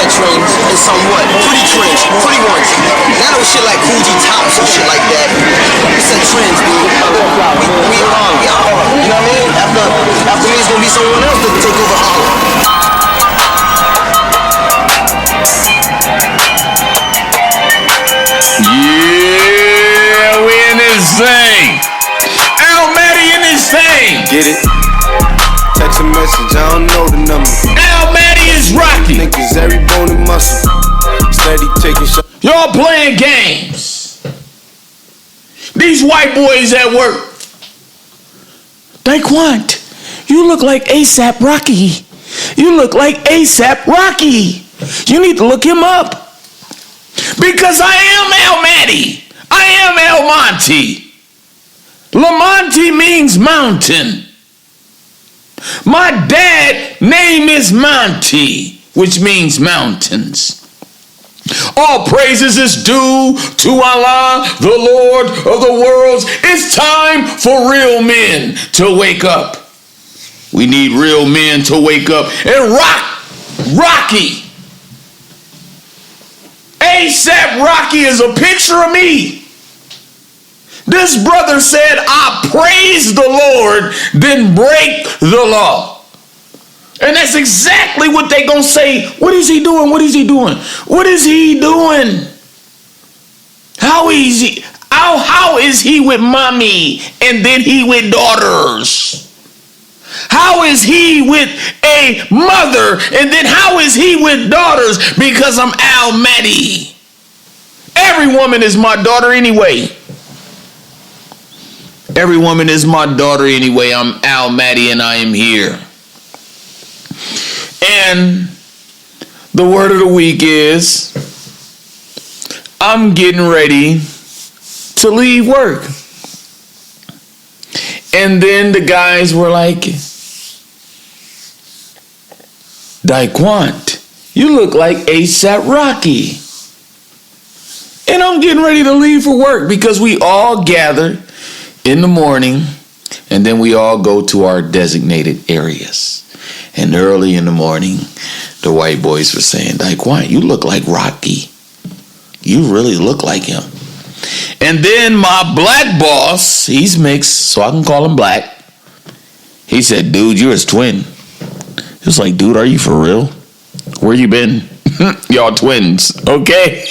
set trends and somewhat pretty trends, pretty ones. Not no shit like Fuji tops or shit like that. We set trends, dude. We are. You know what I mean? After me, it's gonna be someone else that take over Harlem. Yeah, we in this thing. Mahdi in this thing. Get it? Text a message, I don't know the number. Mahdi is Rocky. Niggas, every bone and muscle. Steady taking shots. Y'all playing games. These white boys at work. Daquan, you look like ASAP Rocky. You look like ASAP Rocky. You need to look him up. Because I am Mahdi. I am LAMONTE. LAMONTE means mountain. My dad's name is Monty, which means mountains. All praises is due to Allah, the Lord of the worlds. It's time for real men to wake up. We need real men to wake up and Rocky. ASAP Rocky is a picture of me. This brother said, I praise the Lord, then break the law. And that's exactly what they gonna say. What is he doing? What is he doing? What is he doing? How is he with mommy and then he with daughters? How is he with a mother and then how is he with daughters? Because I'm Mahdi. Every woman is my daughter anyway. Every woman is my daughter anyway. I'm Mahdi and I am here. And the word of the week is, I'm getting ready to leave work. And then the guys were like, Daquan, you look like ASAP Rocky. And I'm getting ready to leave for work because we all gather in the morning and then we all go to our designated areas. And early in the morning, the white boys were saying, Daquan, you look like Rocky. You really look like him. And then my black boss, he's mixed, so I can call him black. He said, dude, you're his twin. It was like, dude, are you for real? Where you been? Y'all twins, okay?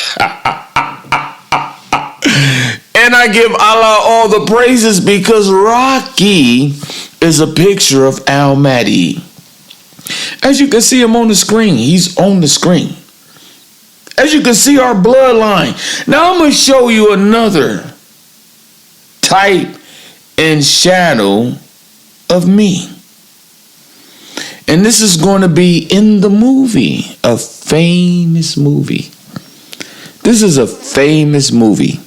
And I give Allah all the praises because Rocky is a picture of Mahdi. As you can see him on the screen, he's on the screen. As you can see our bloodline. Now I'm going to show you another type and shadow of me. And this is going to be in the movie, a famous movie. This is a famous movie.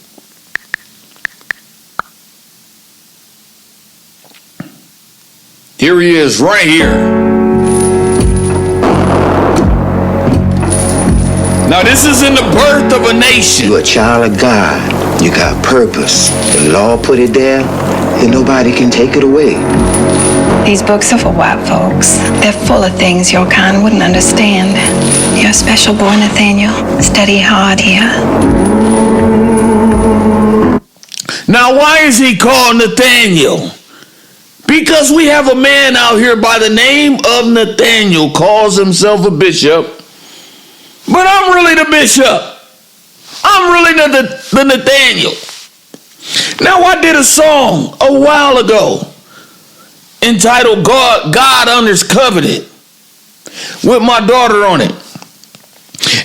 Here he is right here. Now this is in the birth of a nation. You're a child of God. You got purpose. The law put it there, and nobody can take it away. These books are for white folks. They're full of things your kind wouldn't understand. You're a special boy, Nathaniel. Study hard here. Now why is he called Nathaniel? Because we have a man out here by the name of Nathaniel, calls himself a bishop. But I'm really the bishop. I'm really the Nathaniel. Now I did a song a while ago entitled God Honors Covenant with my daughter on it.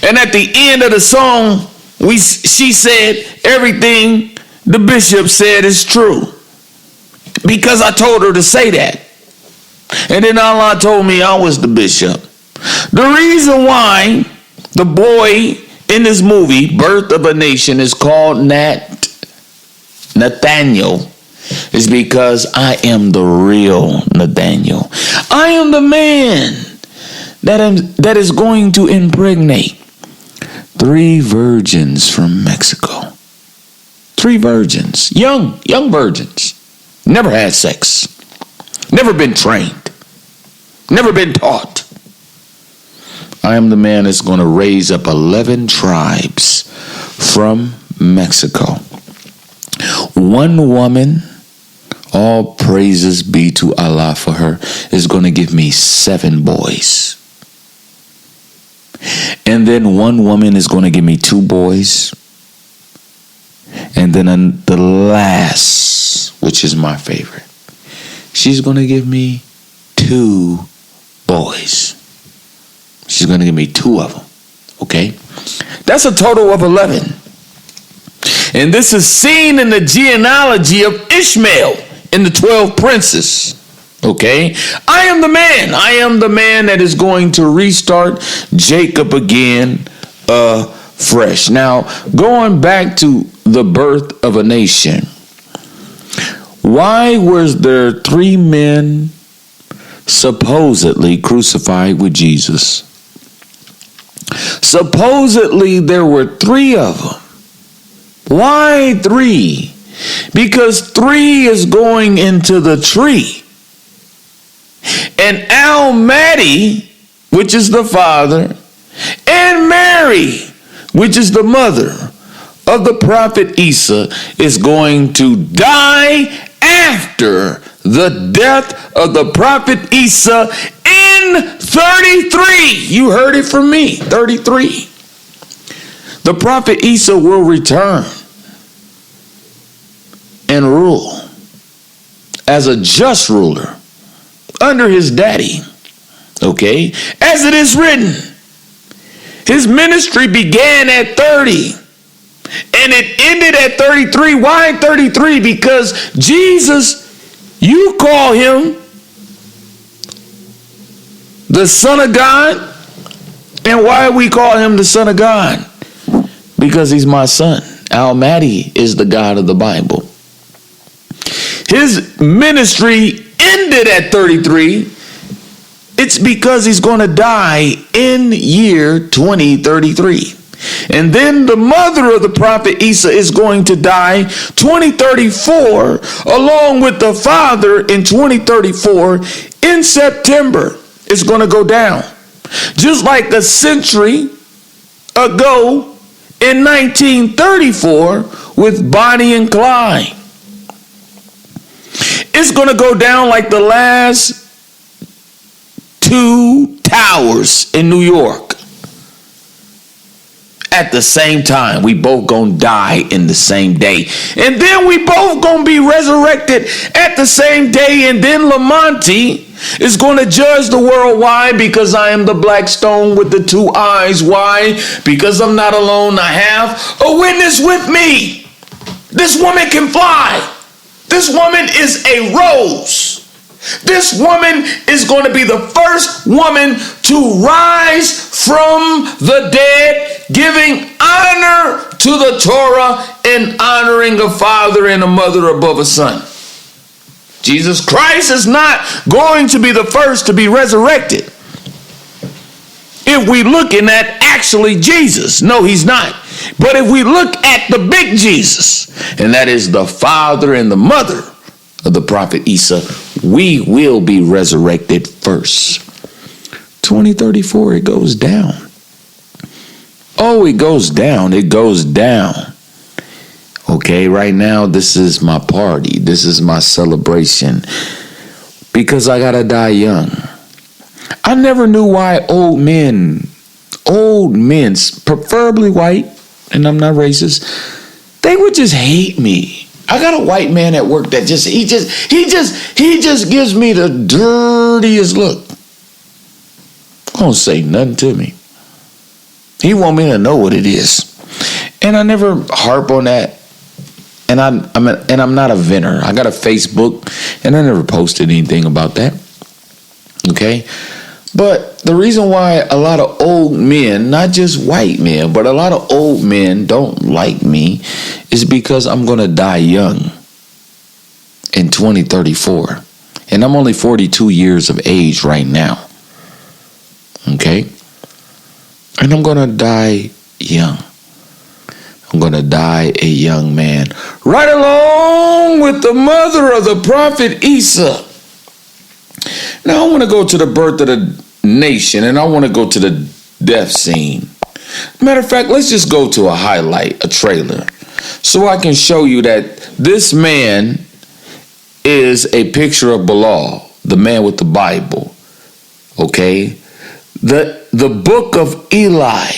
And at the end of the song, she said everything the bishop said is true. Because I told her to say that. And then Allah told me I was the bishop. The reason why the boy in this movie, Birth of a Nation, is called Nathaniel is because I am the real Nathaniel. I am the man that is going to impregnate 3 virgins from Mexico. 3 virgins, young virgins. Never had sex. Never been trained. Never been taught. I am the man that's going to raise up 11 tribes from Mexico. One woman, all praises be to Allah for her, is going to give me 7 boys. And then one woman is going to give me 2 boys. And then the last, which is my favorite, she's going to give me 2 boys. She's going to give me 2 of them. Okay? That's a total of 11. And this is seen in the genealogy of Ishmael in the 12 princes. Okay? I am the man. I am the man that is going to restart Jacob again fresh. Now, going back to the birth of a nation. Why was there 3 men supposedly crucified with Jesus? Supposedly there were 3 of them. Why 3? Because 3 is going into the tree. And Mahdi, which is the father, and Mary, which is the mother of the prophet Isa, is going to die after the death of the prophet Isa in 33. You heard it from me, 33. The prophet Isa will return and rule as a just ruler under his daddy. Okay? As it is written, his ministry began at 30 and it ended at 33. Why 33? Because Jesus, you call him the Son of God. And why we call him the Son of God? Because he's my son. Mahdi is the God of the Bible. His ministry ended at 33. It's because he's going to die in year 2033. And then the mother of the prophet Isa is going to die 2034 along with the father in 2034 in September. It's going to go down. Just like a century ago in 1934 with Bonnie and Clyde. It's going to go down like the last 2 towers in New York. At the same time, we both gonna die in the same day. And then we both gonna be resurrected at the same day. And then LAMONTE is gonna judge the world. Why? Because I am the black stone with the 2 eyes. Why? Because I'm not alone. I have a witness with me. This woman can fly. This woman is a rose. This woman is going to be the first woman to rise from the dead, giving honor to the Torah and honoring a father and a mother above a son. Jesus Christ is not going to be the first to be resurrected. If we looking at actually Jesus, no, he's not. But if we look at the big Jesus, and that is the father and the mother of the prophet Isa, we will be resurrected first. 2034, it goes down. Oh, it goes down. It goes down. Okay, right now, this is my party. This is my celebration. Because I gotta die young. I never knew why old men, preferably white, and I'm not racist, they would just hate me. I got a white man at work that he just gives me the dirtiest look. Don't say nothing to me. He want me to know what it is. And I never harp on that. And I'm not a venner. I got a Facebook and I never posted anything about that. Okay? But the reason why a lot of old men, not just white men, but a lot of old men don't like me is because I'm going to die young in 2034. And I'm only 42 years of age right now. Okay? And I'm going to die young. I'm going to die a young man. Right along with the mother of the prophet Isa. Now I want to go to the birth of the nation, and I want to go to the death scene. Matter of fact, let's just go to a highlight, a trailer, so I can show you that this man is a picture of Bilal, the man with the Bible. Okay? The book of Eli,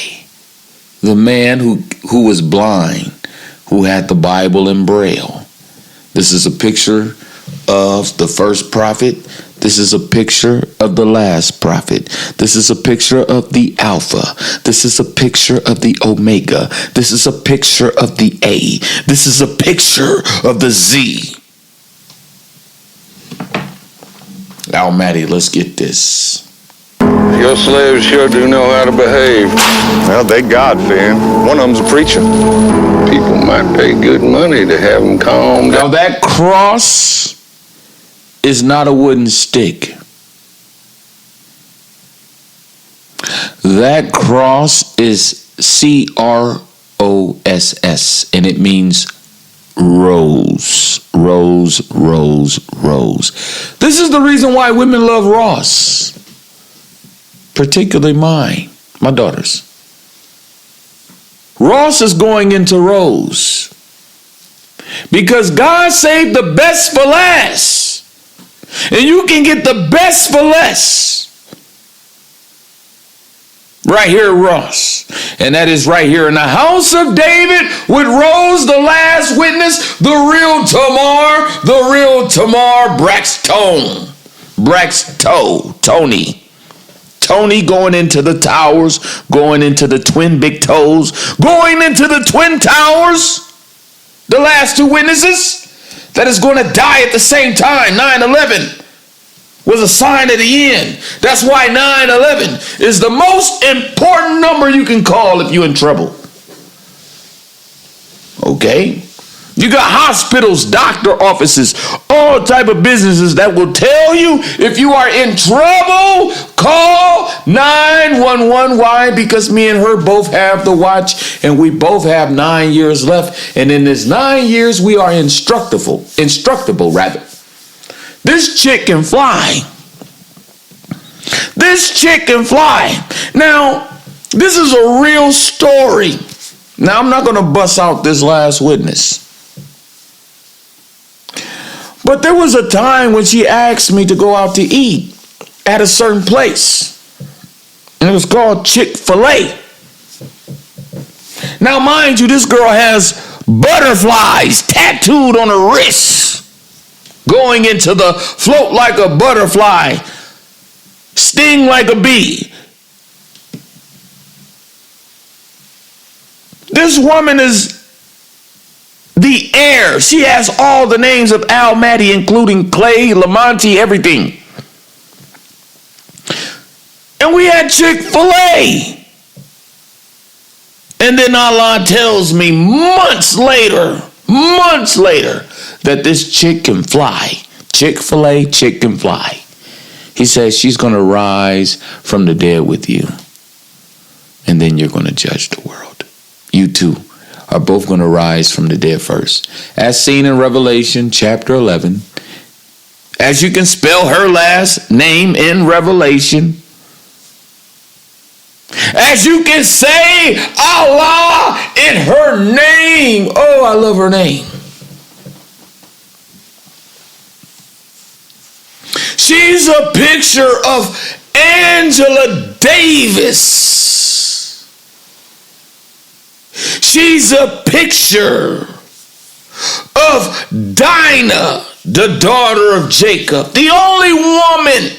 the man who was blind, who had the Bible in Braille. This is a picture of the first prophet. This is a picture of the last prophet. This is a picture of the Alpha. This is a picture of the Omega. This is a picture of the A. This is a picture of the Z. Mahdi, let's get this. Your slaves sure do know how to behave. Well, they God-fearing. One of them's a preacher. People might pay good money to have them calmed Now down. that cross is not a wooden stick. That cross is CROSS, and it means rose, rose, rose, rose. This is the reason why women love Ross, particularly my daughters. Ross is going into rose because God saved the best for last, and you can get the best for less right here at Ross. And that is right here in the house of David with Rose, the last witness, the real Tamar Tony going into the towers, going into the twin big toes, going into the twin towers, the last two witnesses that is going to die at the same time. 9/11 was a sign of the end. That's why 9/11 is the most important number you can call if you're in trouble. Okay? You got hospitals, doctor offices, all type of businesses that will tell you if you are in trouble, call 911. Why? Because me and her both have the watch, and we both have 9 years left. And in this 9 years, we are instructable rather. This chick can fly. This chick can fly. Now, this is a real story. Now, I'm not going to bust out this last witness. But there was a time when she asked me to go out to eat at a certain place. And it was called Chick-fil-A. Now, mind you, this girl has butterflies tattooed on her wrists, going into the float like a butterfly, sting like a bee. This woman is the heir. She has all the names of Mahdi, including Clay, Lamonte, everything. And we had Chick-fil-A. And then Allah tells me months later, that this chick can fly. Chick-fil-A, chick can fly. He says she's going to rise from the dead with you. And then you're going to judge the world. You too are both going to rise from the dead first. As seen in Revelation chapter 11. As you can spell her last name in Revelation. As you can say Allah in her name. Oh, I love her name. She's a picture of Angela Davis. She's a picture of Dinah, the daughter of Jacob, the only woman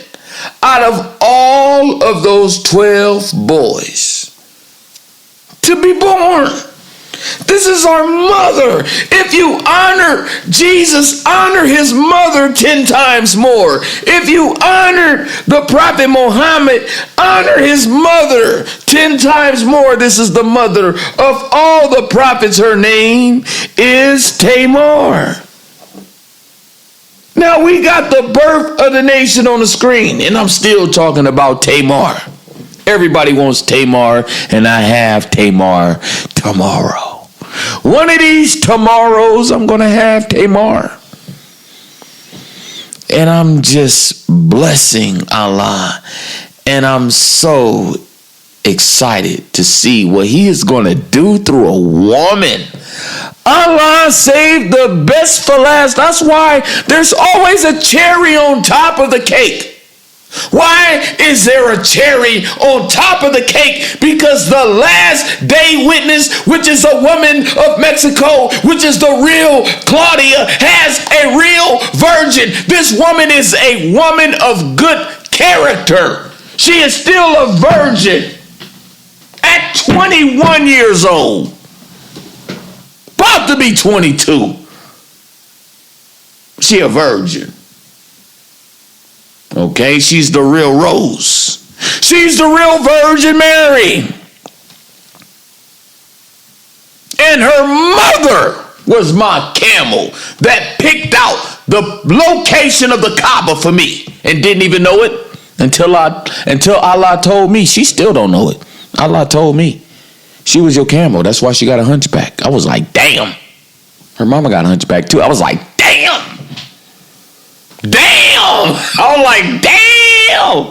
out of all of those 12 boys to be born. This is our mother. If you honor Jesus, honor his mother 10 times more. If you honor the Prophet Muhammad, honor his mother 10 times more. This is the mother of all the prophets. Her name is Tamar. Now we got the birth of the nation on the screen, and I'm still talking about Tamar. Everybody wants Tamar, and I have Tamar tomorrow. One of these tomorrows, I'm going to have Tamar. And I'm just blessing Allah. And I'm so excited to see what he is going to do through a woman. Allah saved the best for last. That's why there's always a cherry on top of the cake. Why is there a cherry on top of the cake? Because the last day witness, which is a woman of Mexico, which is the real Claudia, has a real virgin. This woman is a woman of good character. She is still a virgin at 21 years old. About to be 22. She a virgin. Okay, she's the real Rose. She's the real Virgin Mary. And her mother was my camel that picked out the location of the Kaaba for me and didn't even know it until Allah told me. She still don't know it. Allah told me. She was your camel. That's why she got a hunchback. I was like, damn. Her mama got a hunchback too. I was like, damn. Damn! I was like, damn!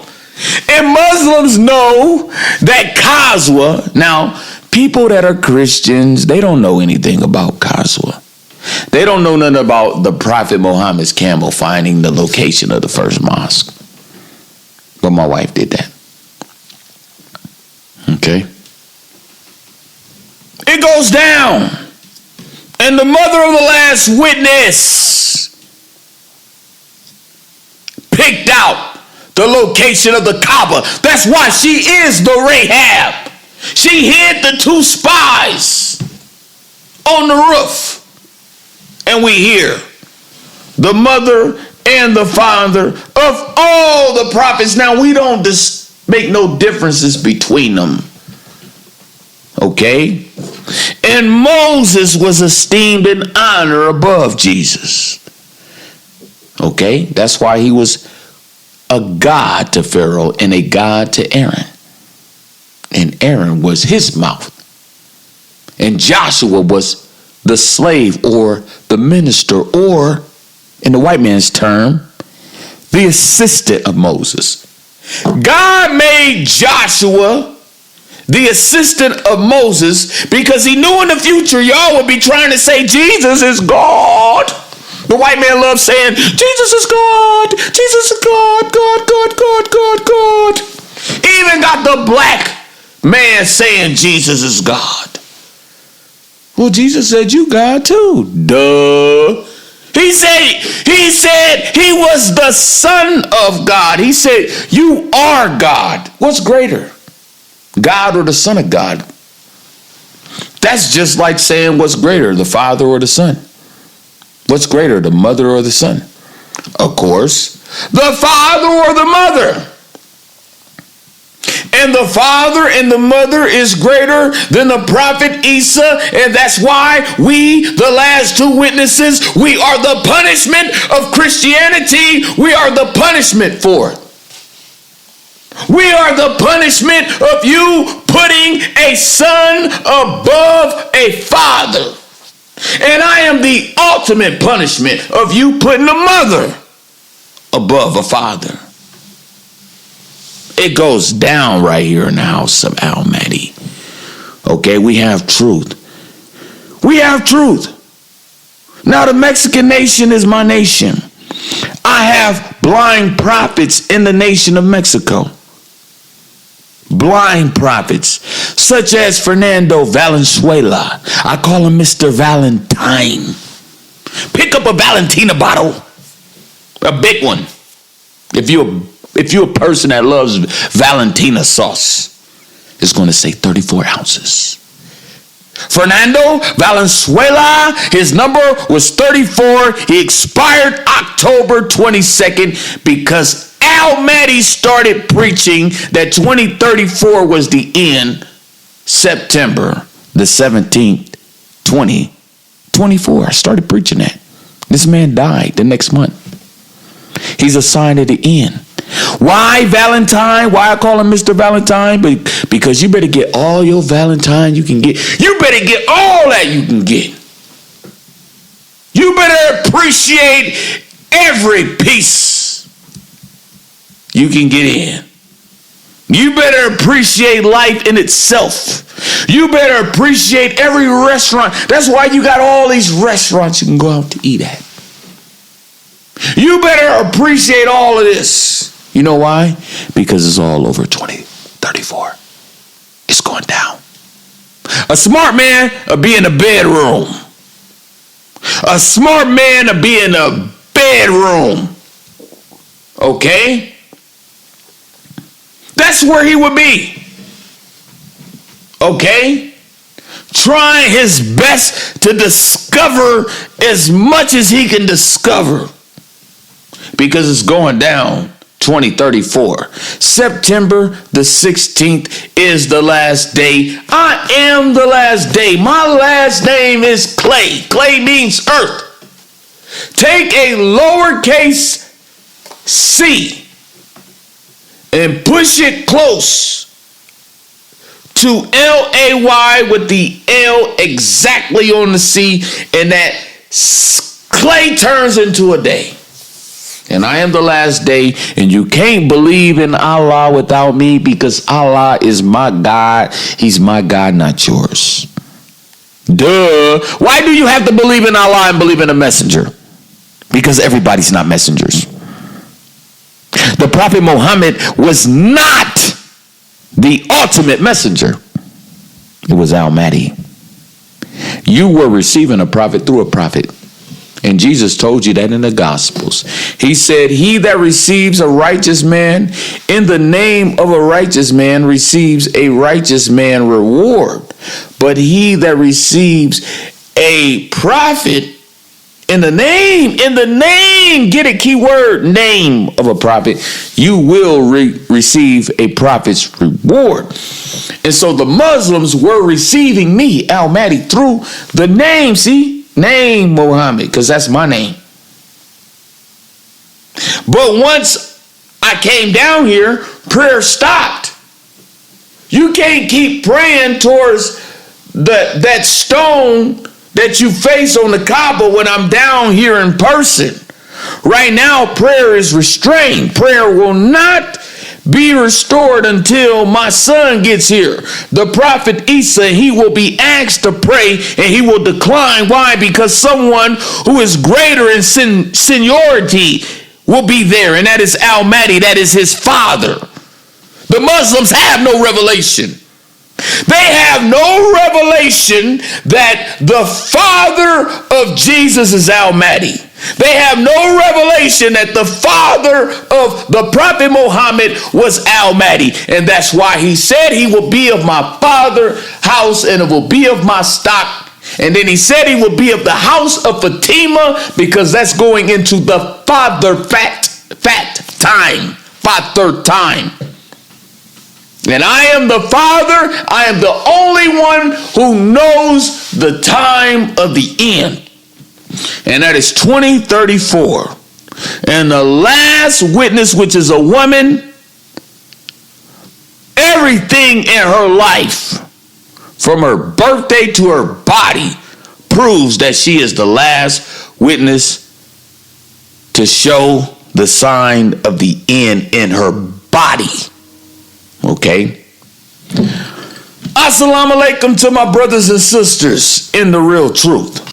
And Muslims know that Qaswa, now, people that are Christians, they don't know anything about Qaswa. They don't know nothing about the Prophet Muhammad's camel finding the location of the first mosque. But my wife did that. Okay? It goes down. And the mother of the last witness picked out the location of the Kaaba. That's why she is the Rahab. She hid the two spies on the roof. And we hear the mother and the father of all the prophets. Now, we don't make no differences between them. Okay? And Moses was esteemed in honor above Jesus. Okay? That's why he was a god to Pharaoh and a god to Aaron. And Aaron was his mouth. And Joshua was the slave or the minister, or in the white man's term, the assistant of Moses. God made Joshua the assistant of Moses because he knew in the future y'all would be trying to say Jesus is God. The white man loves saying, Jesus is God, Jesus is God, God, God, God, God, God. Even got the black man saying Jesus is God. Well, Jesus said you God too. Duh. He said he was the Son of God. He said you are God. What's greater? God or the Son of God? That's just like saying what's greater, the Father or the Son? What's greater, the mother or the son? Of course, the father or the mother. And the father and the mother is greater than the prophet Isa. And that's why we, the last two witnesses, we are the punishment of Christianity. We are the punishment for it. We are the punishment of you putting a son above a father. And I am the ultimate punishment of you putting a mother above a father. It goes down right here in the house of Mahdi. Okay, we have truth. We have truth. Now the Mexican nation is my nation. I have blind prophets in the nation of Mexico. Blind prophets, such as Fernando Valenzuela. I call him Mr. Valentine. Pick up a Valentina bottle, a big one. If you're a person that loves Valentina sauce, it's going to say 34 ounces. Fernando Valenzuela, his number was 34. He expired October 22nd because Mahdi started preaching that 2034 was the end, September the 17th, 2024. I started preaching that. This man died the next month. He's a sign of the end. Why Valentine? Why I call him Mr. Valentine? Because you better get all your Valentine you can get. You better get all that you can get. You better appreciate every piece you can get in. You better appreciate life in itself. You better appreciate every restaurant. That's why you got all these restaurants you can go out to eat at. You better appreciate all of this. You know why? Because it's all over 2034. It's going down. A smart man will be in a bedroom. A smart man will be in a bedroom. Okay? That's where he would be. Okay? Trying his best to discover as much as he can discover. Because it's going down 2034. September the 16th is the last day. I am the last day. My last name is Clay. Clay means earth. Take a lowercase c and push it close to L-A-Y with the L exactly on the C, and that clay turns into a day. And I am the last day, and you can't believe in Allah without me, because Allah is my God. He's my God, not yours. Duh. Why do you have to believe in Allah and believe in a messenger? Because everybody's not messengers. The Prophet Muhammad was not the ultimate messenger. It was Al-Mahdi. You were receiving a prophet through a prophet. And Jesus told you that in the Gospels. He said, he that receives a righteous man in the name of a righteous man receives a righteous man reward. But he that receives a prophet in the name, get it, key word, name of a prophet, you will receive a prophet's reward. And so the Muslims were receiving me, Al-Mahdi, through the name, name Muhammad, because that's my name. But once I came down here, prayer stopped. You can't keep praying towards that stone that you face on the Kaaba when I'm down here in person. Right now, prayer is restrained. Prayer will not be restored until my son gets here. The prophet Isa, he will be asked to pray and he will decline. Why? Because someone who is greater in seniority will be there, and that is Al-Mahdi. That is his father. The Muslims have no revelation. They have no revelation that the father of Jesus is Al-Mahdi. They have no revelation that the father of the Prophet Muhammad was Al-Mahdi. And that's why he said he will be of my father's house and it will be of my stock. And then he said he will be of the house of Fatima, because that's going into the father time. And I am the Father. I am the only one who knows the time of the end. And that is 2034. And the last witness, which is a woman, everything in her life, from her birthday to her body, proves that she is the last witness to show the sign of the end in her body. Okay? Assalamu alaikum to my brothers and sisters in the real truth.